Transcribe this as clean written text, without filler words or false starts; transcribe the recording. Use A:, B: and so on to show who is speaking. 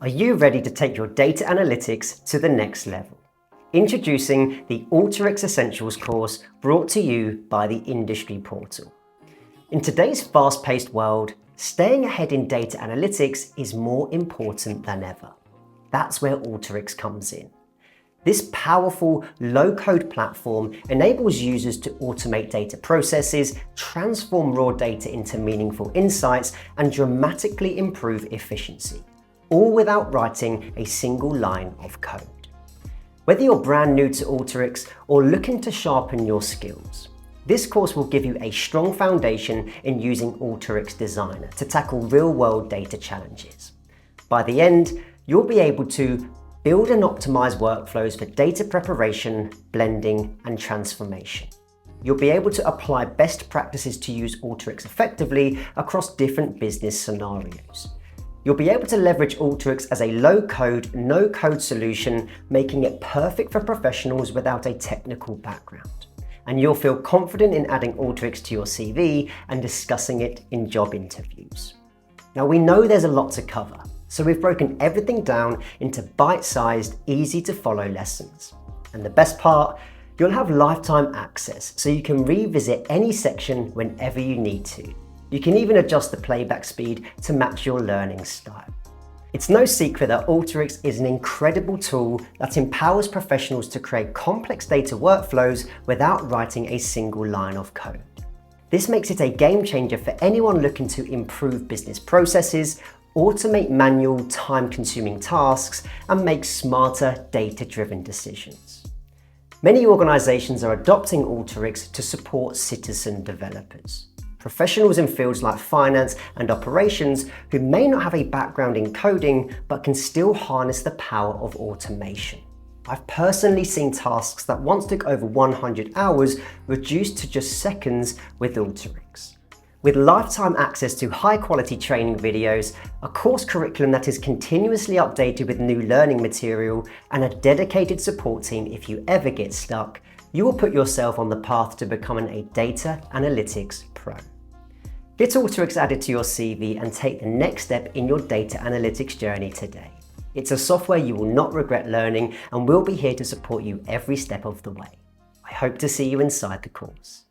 A: Are you ready to take your data analytics to the next level? Introducing the Alteryx Essentials course brought to you by the Industry Portal. In today's fast-paced world, staying ahead in data analytics is more important than ever. That's where Alteryx comes in. This powerful, low-code platform enables users to automate data processes, transform raw data into meaningful insights, and dramatically improve efficiency, all without writing a single line of code. Whether you're brand new to Alteryx or looking to sharpen your skills, this course will give you a strong foundation in using Alteryx Designer to tackle real-world data challenges. By the end, you'll be able to build and optimize workflows for data preparation, blending, and transformation. You'll be able to apply best practices to use Alteryx effectively across different business scenarios. You'll be able to leverage Alteryx as a low-code, no-code solution, making it perfect for professionals without a technical background. And you'll feel confident in adding Alteryx to your CV and discussing it in job interviews. Now, we know there's a lot to cover, so we've broken everything down into bite-sized, easy-to-follow lessons. And the best part, you'll have lifetime access, so you can revisit any section whenever you need to. You can even adjust the playback speed to match your learning style. It's no secret that Alteryx is an incredible tool that empowers professionals to create complex data workflows without writing a single line of code. This makes it a game changer for anyone looking to improve business processes, automate manual, time-consuming tasks, and make smarter, data-driven decisions. Many organizations are adopting Alteryx to support citizen developers. Professionals in fields like finance and operations who may not have a background in coding but can still harness the power of automation. I've personally seen tasks that once took over 100 hours reduced to just seconds with Alteryx. With lifetime access to high-quality training videos, a course curriculum that is continuously updated with new learning material, and a dedicated support team if you ever get stuck, you will put yourself on the path to becoming a data analytics pro. Get Alteryx added to your CV and take the next step in your data analytics journey today. It's a software you will not regret learning, and we'll be here to support you every step of the way. I hope to see you inside the course.